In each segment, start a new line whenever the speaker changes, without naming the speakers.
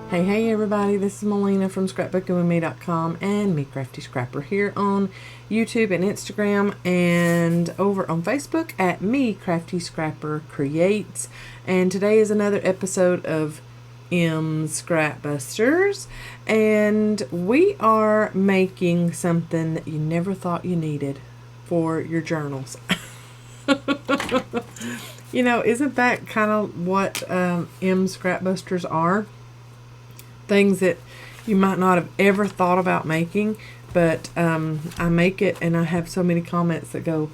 Hey everybody, this is Melina from ScrapbookingWithMe.com and Me Crafty Scrapper here on YouTube and Instagram, and over on Facebook at Me Crafty Scrapper Creates. And today is another episode of Scrapbusters, and we are making something that you never thought you needed for your journals. You know, isn't that kind of what Scrapbusters are? Things that you might not have ever thought about making, but I make it and I have so many comments that go,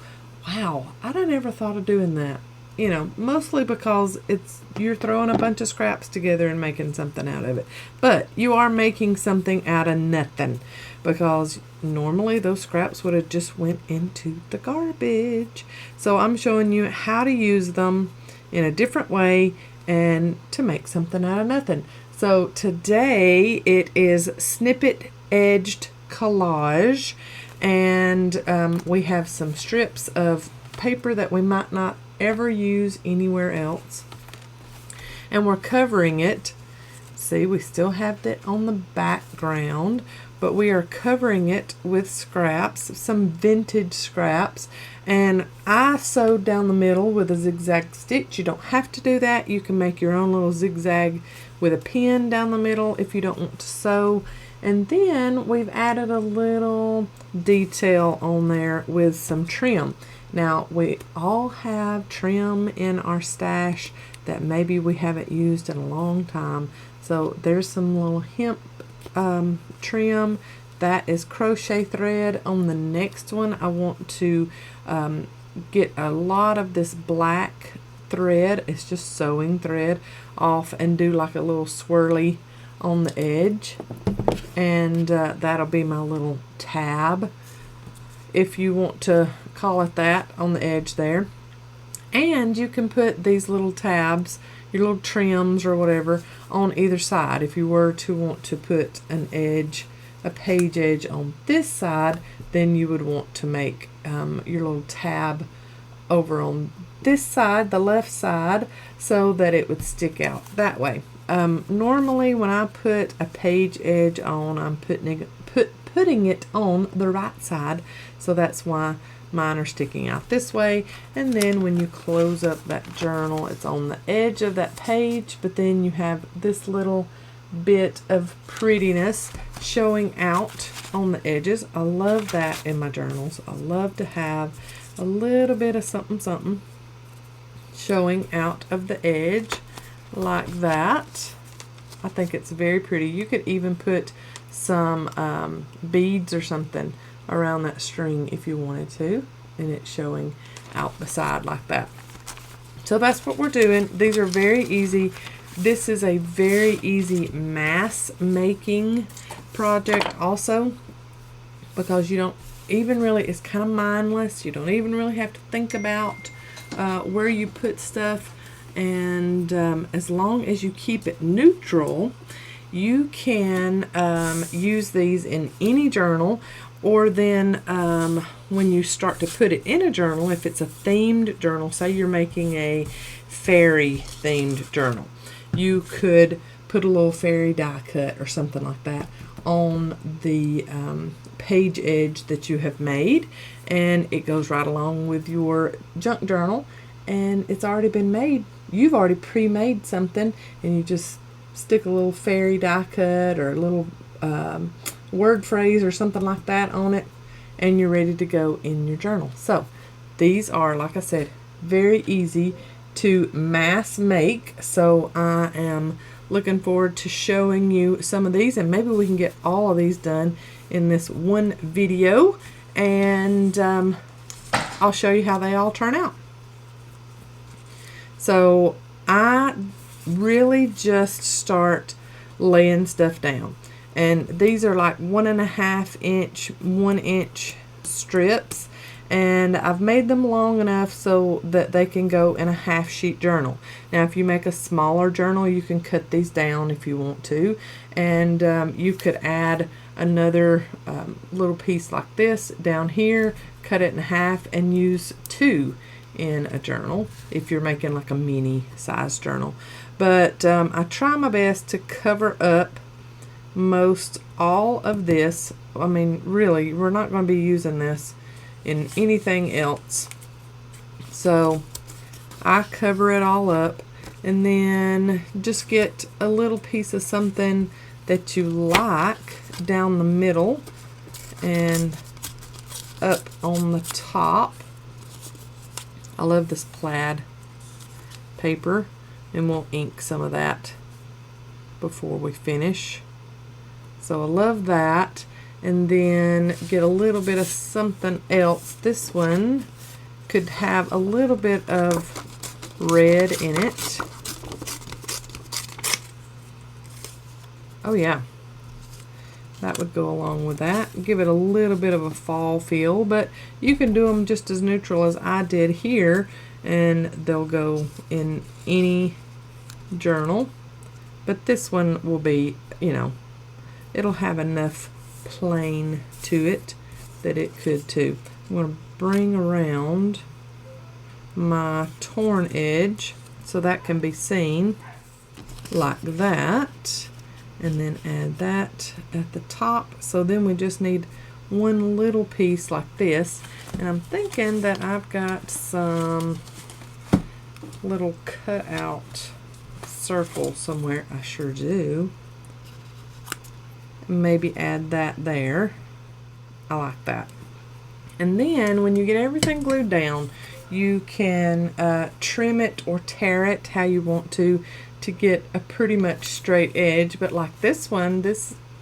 wow, I never thought of doing that. You know, mostly because you're throwing a bunch of scraps together and making something out of it. But you are making something out of nothing, because normally those scraps would have just went into the garbage. So I'm showing you how to use them in a different way and to make something out of nothing. So today it is Snippet Edged Collage, and we have some strips of paper that we might not ever use anywhere else, and we're covering it. See, we still have that on the background, but we are covering it with scraps, some vintage scraps, and I sewed down the middle with a zigzag stitch. You don't have to do that. You can make your own little zigzag with a pin down the middle if you don't want to sew. And then we've added a little detail on there with some trim. Now, we all have trim in our stash that maybe we haven't used in a long time. So there's some little hemp trim. That is crochet thread. On the next one, I want to get a lot of this black thread, it's just sewing thread, off and do like a little swirly on the edge, and that'll be my little tab, if you want to call it that, on the edge there. And you can put these little tabs, your little trims or whatever, on either side. If you were to want to put an edge, a page edge on this side, then you would want to make your little tab over on this side, the left side, so that it would stick out that way. Normally when I put a page edge on, I'm putting it on the right side, so that's why mine are sticking out this way. And then when you close up that journal, it's on the edge of that page, but then you have this little bit of prettiness showing out on the edges. I love that in my journals. I love to have a little bit of something showing out of the edge like that. I think it's very pretty. You could even put some beads or something around that string if you wanted to, and it's showing out the side like that. So that's what we're doing. These are very easy. This is a very easy mass making project also, because you don't even really, it's kind of mindless. You don't even really have to think about where you put stuff, and as long as you keep it neutral, you can use these in any journal. Or then when you start to put it in a journal, if it's a themed journal, say you're making a fairy themed journal, you could put a little fairy die cut or something like that on the page edge that you have made, and it goes right along with your junk journal, and it's already been made. You've already pre-made something, and you just stick a little fairy die cut or a little word phrase or something like that on it, and you're ready to go in your journal. So these are, like I said, very easy to mass make. So I am looking forward to showing you some of these, and maybe we can get all of these done in this one video, and I'll show you how they all turn out. So I really just start laying stuff down, and these are like 1.5 inch, 1 inch strips, and I've made them long enough so that they can go in a half sheet journal. Now if you make a smaller journal, you can cut these down if you want to, and you could add another little piece like this down here, cut it in half, and use 2 in a journal if you're making like a mini size journal. But I try my best to cover up most all of this. I mean, really, we're not going to be using this in anything else. So I cover it all up, and then just get a little piece of something that you like down the middle and up on the top. I love this plaid paper, and we'll ink some of that before we finish. So I love that. And then get a little bit of something else. This one could have a little bit of red in it. Oh yeah, that would go along with that. Give it a little bit of a fall feel, but you can do them just as neutral as I did here, and they'll go in any journal. But this one will be, you know, it'll have enough plain to it that it could too. I'm going to bring around my torn edge so that can be seen like that, and then add that at the top. So then we just need one little piece like this, and I'm thinking that I've got some little cut out circle somewhere. I sure do. Maybe add that there. I like that. And then when you get everything glued down, you can trim it or tear it how you want to get a pretty much straight edge. But like this one,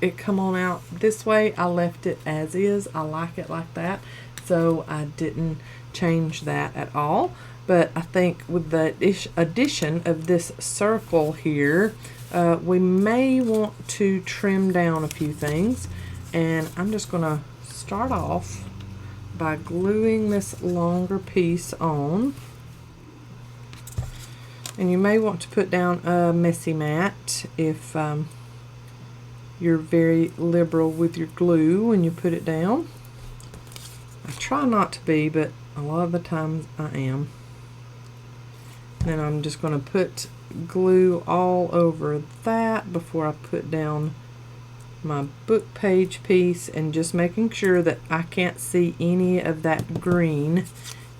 it come on out this way. I left it as is. I like it like that, so I didn't change that at all. But I think with the addition of this circle here, we may want to trim down a few things, and I'm just going to start off by gluing this longer piece on. And you may want to put down a messy mat if you're very liberal with your glue when you put it down. I try not to be, but a lot of the times I am. Then I'm just going to put glue all over that before I put down my book page piece, and just making sure that I can't see any of that green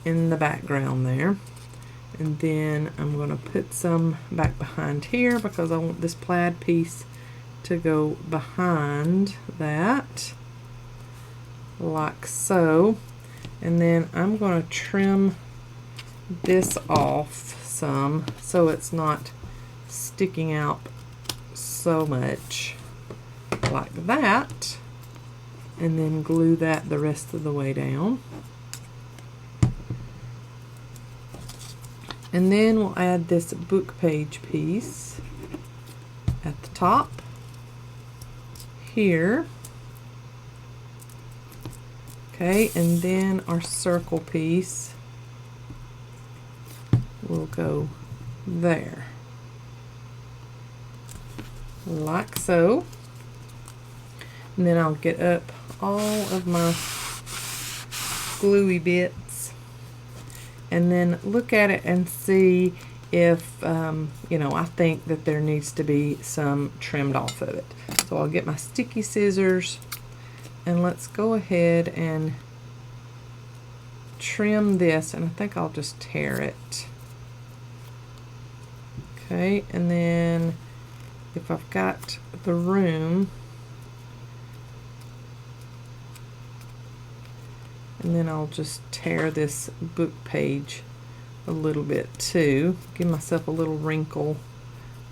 in the background there. And then I'm going to put some back behind here because I want this plaid piece to go behind that, like so. And then I'm going to trim this off some so it's not sticking out so much, like that, and then glue that the rest of the way down. And then we'll add this book page piece at the top here. Okay, and then our circle piece will go there, like so. And then I'll get up all of my gluey bits and then look at it and see if you know, I think that there needs to be some trimmed off of it. So I'll get my sticky scissors and let's go ahead and trim this, and I think I'll just tear it. Okay, and then if I've got the room, and then I'll just tear this book page a little bit too. Give myself a little wrinkle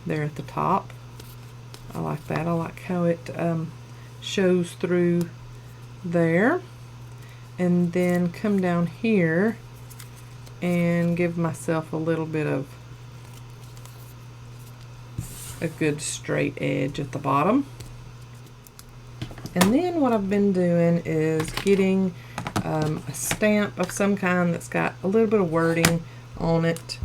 there at the top. I like that. I like how it shows through there. And then come down here and give myself a little bit of a good straight edge at the bottom. And then what I've been doing is getting a stamp of some kind that's got a little bit of wording on it.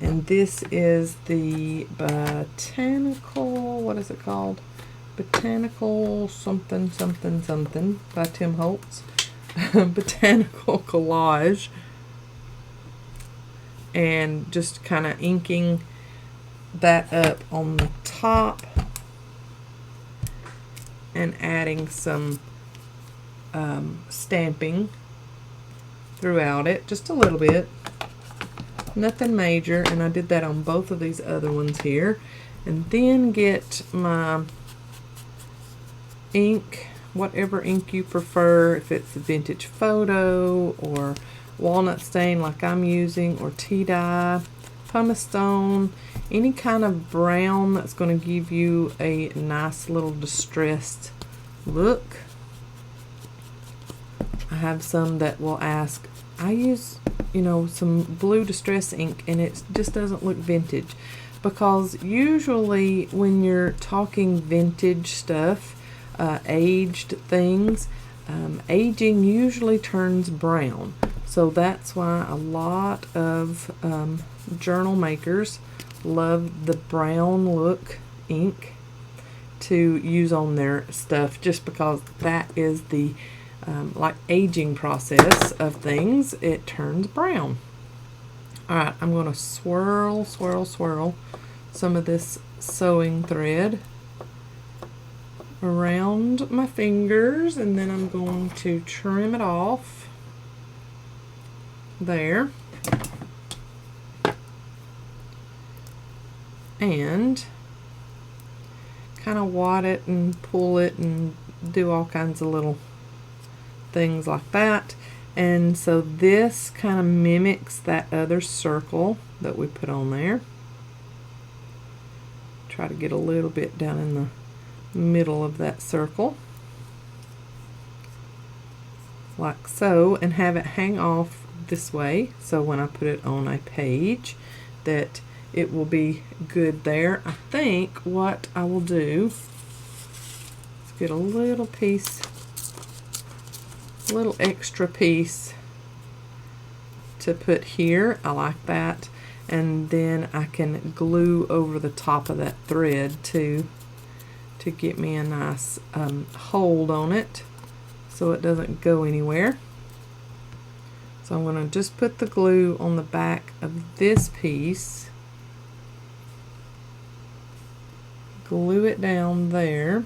And this is the Botanical, what is it called? Botanical something something something by Tim Holtz. Botanical Collage. and just kind of inking that up on the top and adding some stamping throughout it, just a little bit, nothing major. And I did that on both of these other ones here. And then get my ink, whatever ink you prefer, if it's a vintage photo or walnut stain like I'm using, or tea dye, pumice stone, any kind of brown that's going to give you a nice little distressed look. I have some that will ask, I use, you know, some blue distress ink and it just doesn't look vintage, because usually when you're talking vintage stuff, aged things, aging usually turns brown. So that's why a lot of journal makers love the brown look ink to use on their stuff, just because that is the like aging process of things. It turns brown. Alright, I'm going to swirl some of this sewing thread around my fingers, and then I'm going to trim it off there, and kind of wad it and pull it and do all kinds of little things like that. And so this kind of mimics that other circle that we put on there. Try to get a little bit down in the middle of that circle, like so, and have it hang off this way, so when I put it on a page that it will be good there. I think what I will do is get a little piece, little extra piece to put here. I like that. And then I can glue over the top of that thread too, to get me a nice hold on it so it doesn't go anywhere. So I'm going to just put the glue on the back of this piece, glue it down there,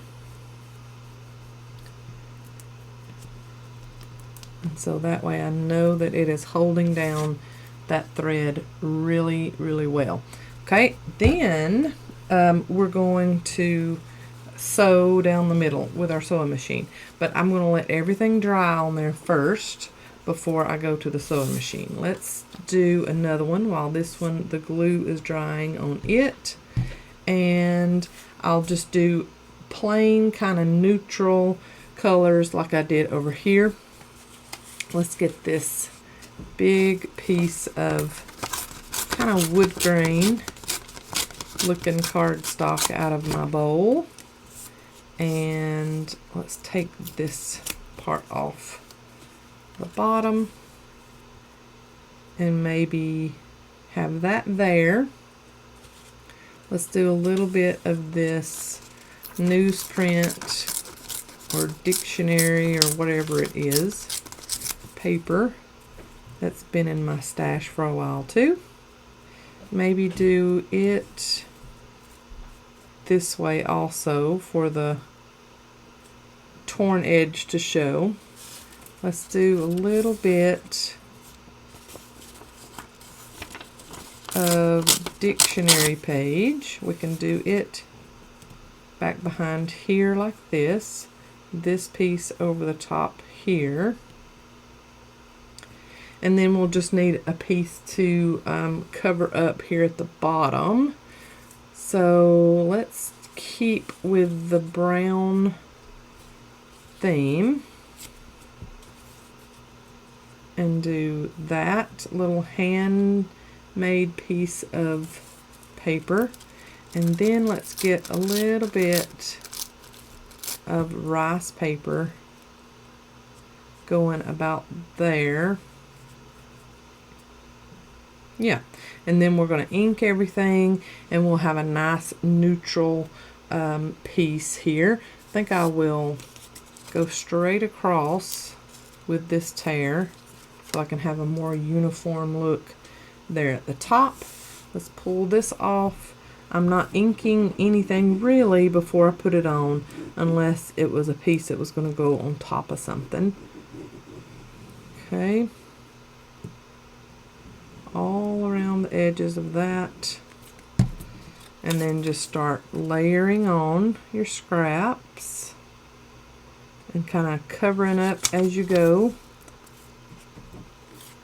and so that way I know that it is holding down that thread really, really well. Okay, then we're going to sew down the middle with our sewing machine, but I'm going to let everything dry on there first before I go to the sewing machine. Let's do another one while this one, the glue is drying on it, and I'll just do plain kind of neutral colors like I did over here. Let's get this big piece of kind of wood grain looking cardstock out of my bowl, and let's take this part off the bottom and maybe have that there. Let's do a little bit of this newsprint or dictionary or whatever it is paper that's been in my stash for a while too. Maybe do it this way also for the torn edge to show. Let's do a little bit of dictionary page. We can do it back behind here like this piece over the top here, and then we'll just need a piece to cover up here at the bottom. So let's keep with the brown theme and do that little handmade piece of paper, and then let's get a little bit of rice paper going about there. Yeah, and then we're going to ink everything, and we'll have a nice neutral piece here. I think I will go straight across with this tear so I can have a more uniform look there at the top. Let's pull this off. I'm not inking anything really before I put it on, unless it was a piece that was going to go on top of something. Okay. All around the edges of that. And then just start layering on your scraps and kind of covering up as you go.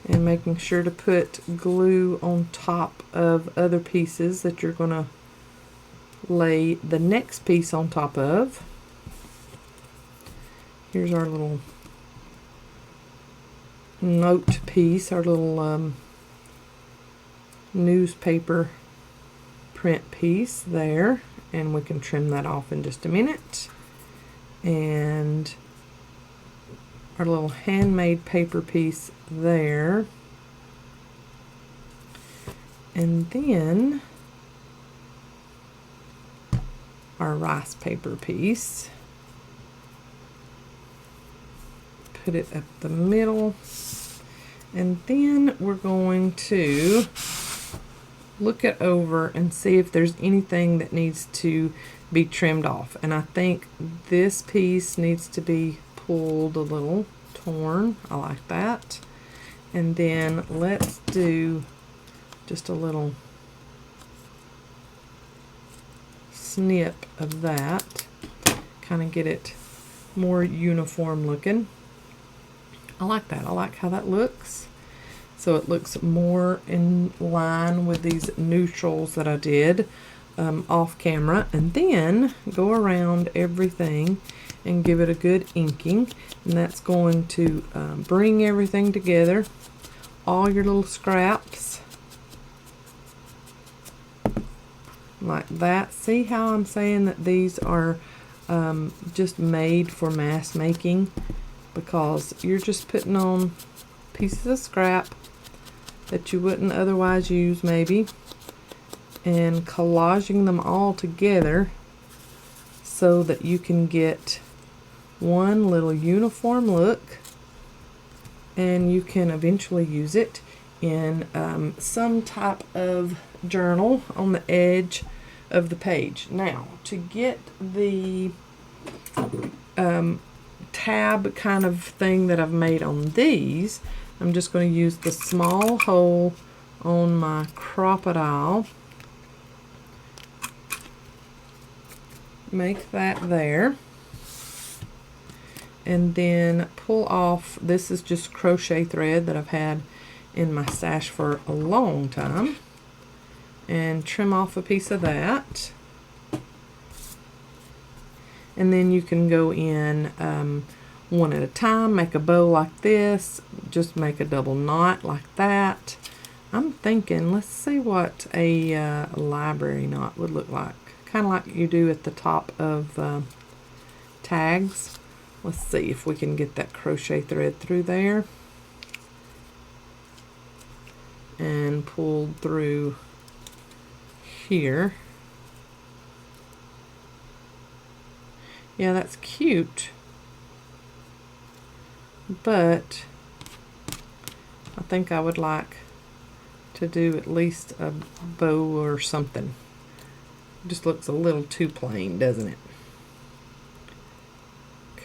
And making sure to put glue on top of other pieces that you're going to lay the next piece on top of. Here's our little note piece, our little newspaper print piece there, and we can trim that off in just a minute. And our little handmade paper piece there, and then our rice paper piece. Put it up the middle, and then we're going to look it over and see if there's anything that needs to be trimmed off. And I think this piece needs to be pulled a little, torn. I like that. And then let's do just a little snip of that, kind of get it more uniform looking. I like that. I like how that looks. So it looks more in line with these neutrals that I did off camera. And then go around everything and give it a good inking, and that's going to bring everything together, all your little scraps like that. See how I'm saying that these are just made for mass making, because you're just putting on pieces of scrap that you wouldn't otherwise use maybe, and collaging them all together so that you can get one little uniform look, and you can eventually use it in some type of journal on the edge of the page. Now, to get the tab kind of thing that I've made on these, I'm just going to use the small hole on my crocodile. Make that there. And then pull off, this is just crochet thread that I've had in my stash for a long time, and trim off a piece of that. And then you can go in one at a time, make a bow like this, just make a double knot like that. I'm thinking, let's see what a library knot would look like, kind of like you do at the top of tags. Let's see if we can get that crochet thread through there and pulled through here. Yeah, that's cute, but I think I would like to do at least a bow or something. It just looks a little too plain, doesn't it?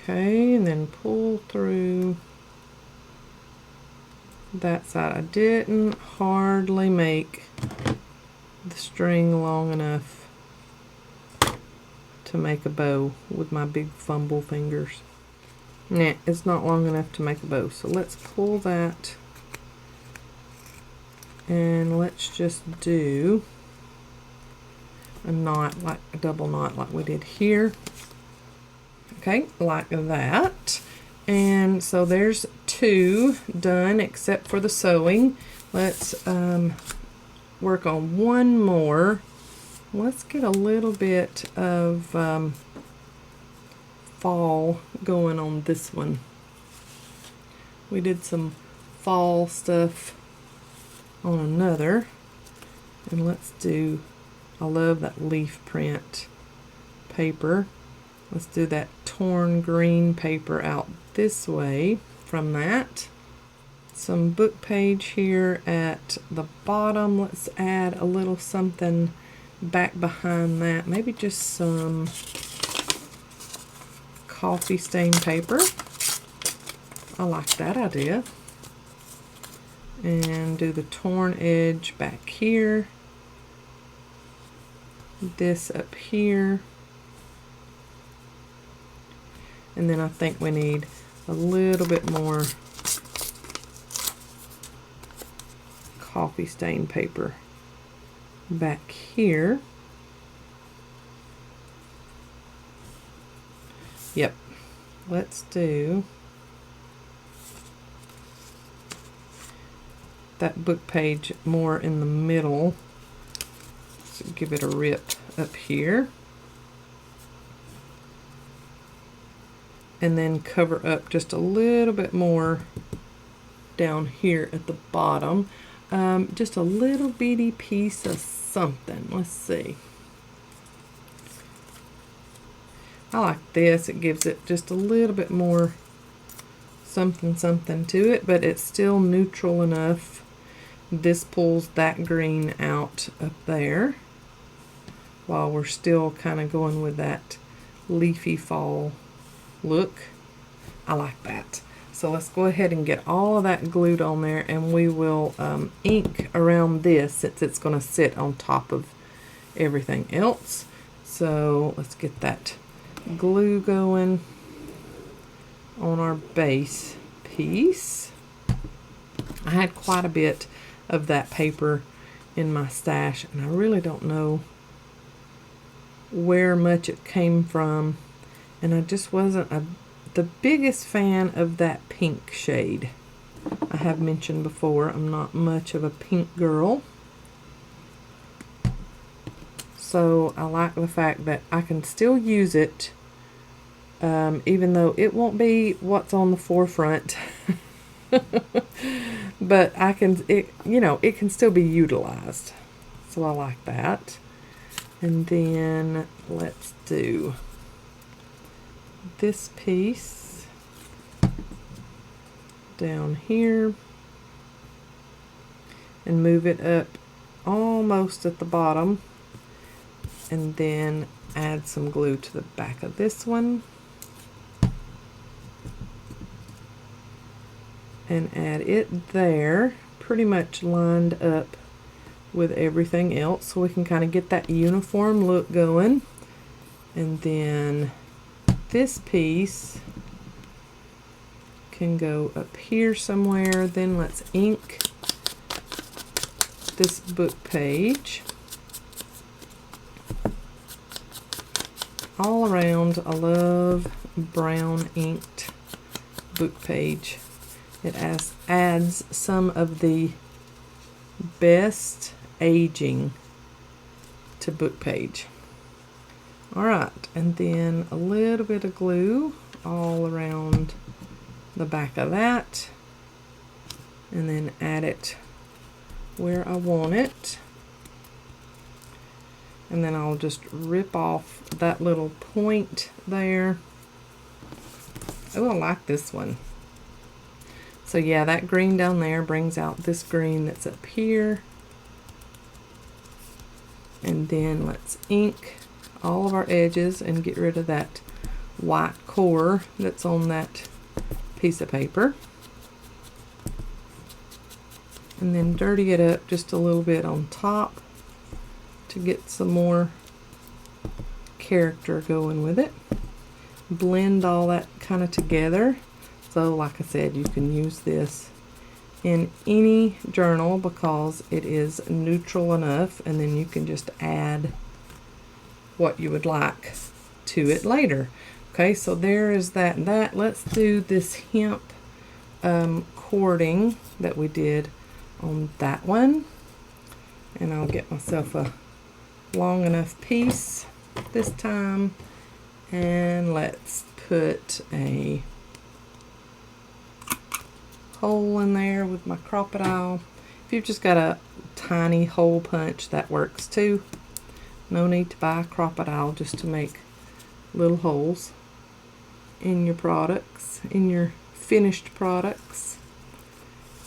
Okay, and then pull through that side. I didn't hardly make the string long enough to make a bow with my big fumble fingers. Nah, it's not long enough to make a bow. So let's pull that, and let's just do a knot, like a double knot like we did here. Okay, like that. And so there's two done except for the sewing. Let's work on one more. Let's get a little bit of fall going on this one. We did some fall stuff on another, and let's do, I love that leaf print paper. Let's do that torn green paper out this way from that. some book page here at the bottom. Let's add a little something back behind that. Maybe just some coffee stain paper. I like that idea. And do the torn edge back here. This up here. And then I think we need a little bit more coffee stain paper back here. Yep. Let's do that book page more in the middle. So give it a rip up here. And then cover up just a little bit more down here at the bottom. Just a little bitty piece of something. Let's see. I like this. It gives it just a little bit more something to it, but it's still neutral enough. This pulls that green out up there while we're still kind of going with that leafy fall look. I like that. So let's go ahead and get all of that glued on there, and we will ink around this since it's going to sit on top of everything else. So let's get that glue going on our base piece. I had quite a bit of that paper in my stash, and I really don't know where much it came from, and I just wasn't the biggest fan of that pink shade. I have mentioned before I'm not much of a pink girl, so I like the fact that I can still use it even though it won't be what's on the forefront. But I can, it can still be utilized. So I like that. And then let's do this piece down here and move it up almost at the bottom, and then add some glue to the back of this one. And add it there, pretty much lined up with everything else, so we can kind of get that uniform look going. And then this piece can go up here somewhere. Then let's ink this book page all around. I love brown inked book page. It adds some of the best aging to book page. Alright, and then a little bit of glue all around the back of that, and then add it where I want it. And then I'll just rip off that little point there. Oh, I like this one. So yeah, that green down there brings out this green that's up here. And then let's ink all of our edges and get rid of that white core that's on that piece of paper. And then dirty it up just a little bit on top to get some more character going with it. Blend all that kind of together. So like I said, you can use this in any journal because it is neutral enough, and then you can just add what you would like to it later. Okay, so there is that and that. Let's do this hemp cording that we did on that one. And I'll get myself a long enough piece this time. And let's put a hole in there with my crocodile. If you've just got a tiny hole punch, that works too. No need to buy a crocodile just to make little holes in your products, in your finished products.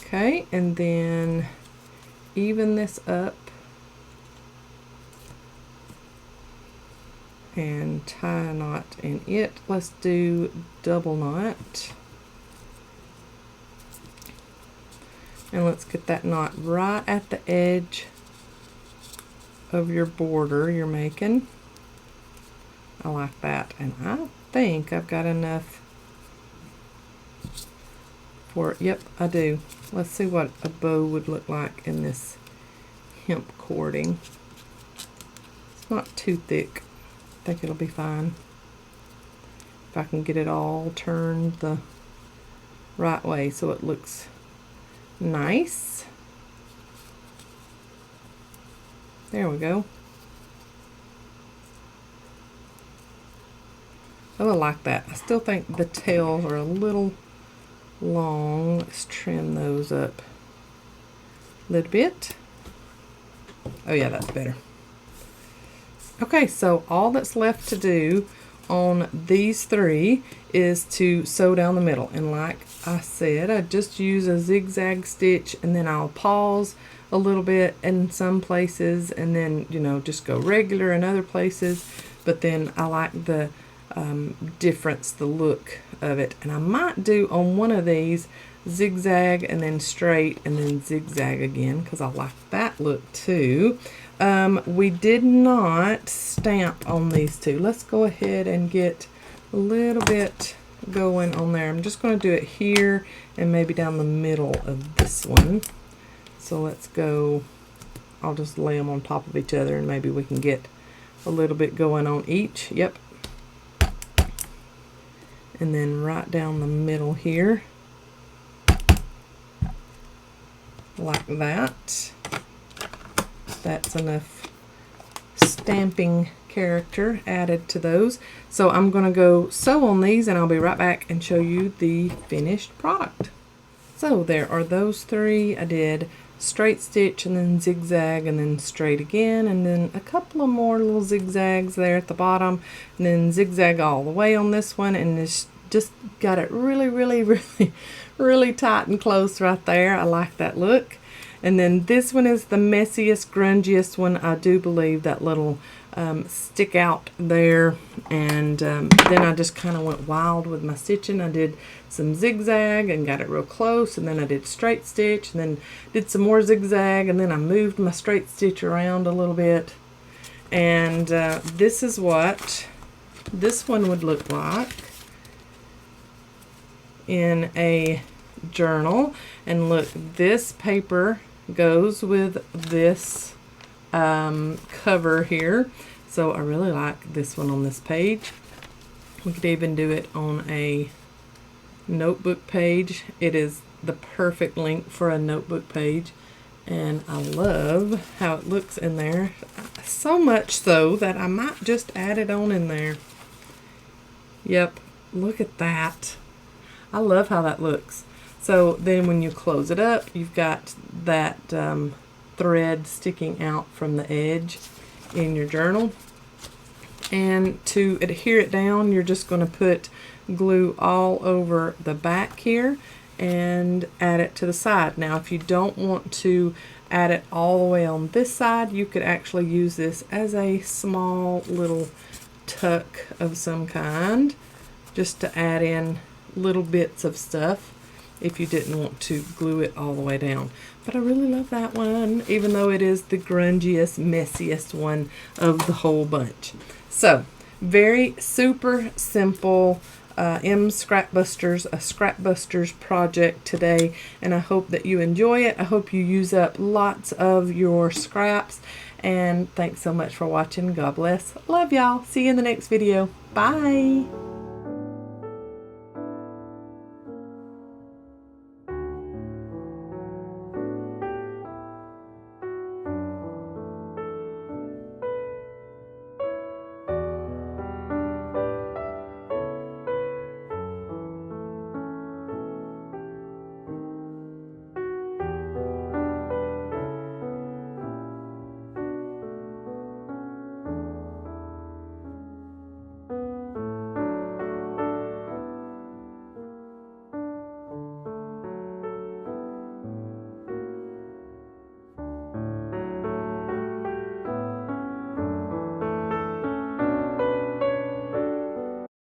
Okay, and then even this up and tie a knot in it. Let's do double knot. And let's get that knot right at the edge of your border you're making. I like that, and I think I've got enough for it. Yep, I do. Let's see what a bow would look like in this hemp cording. It's not too thick. I think it'll be fine if I can get it all turned the right way so it looks nice. There we go. Oh, I like that. I still think the tails are a little long. Let's trim those up a little bit. Oh yeah, that's better. Okay, so all that's left to do on these three is to sew down the middle, and like I said, I just use a zigzag stitch, and then I'll pause a little bit in some places, and then, you know, just go regular in other places. But then I like the difference, the look of it, and I might do on one of these zigzag and then straight and then zigzag again, because I like that look too. We did not stamp on these two. Let's go ahead and get a little bit going on there. I'm just going to do it here and maybe down the middle of this one. So let's go, I'll just lay them on top of each other and maybe we can get a little bit going on each. Yep. And then right down the middle here, like that. That's enough stamping character added to those. So I'm going to go sew on these, and I'll be right back and show you the finished product. So there are those three. I did straight stitch and then zigzag and then straight again, and then a couple of more little zigzags there at the bottom, and then zigzag all the way on this one, and it's just got it really tight and close right there. I like that look. And then this one is the messiest, grungiest one. I do believe that little stick out there, and then I just kind of went wild with my stitching. I did some zigzag and got it real close, and then I did straight stitch, and then did some more zigzag, and then I moved my straight stitch around a little bit. And this is what this one would look like in a journal. And look, this paper goes with this cover here, so I really like this one on this page. We could even do it on a notebook page. It is the perfect length for a notebook page, and I love how it looks in there, so much so that I might just add it on in there. Yep, look at that. I love how that looks. So then when you close it up, you've got that thread sticking out from the edge in your journal. And to adhere it down, you're just going to put glue all over the back here and add it to the side. Now, if you don't want to add it all the way on this side, you could actually use this as a small little tuck of some kind, just to add in little bits of stuff if you didn't want to glue it all the way down. But I really love that one, even though it is the grungiest, messiest one of the whole bunch. So, very super simple Scrapbusters, a Scrapbusters project today, and I hope that you enjoy it. I hope you use up lots of your scraps, and thanks so much for watching. God bless. Love y'all. See you in the next video. Bye.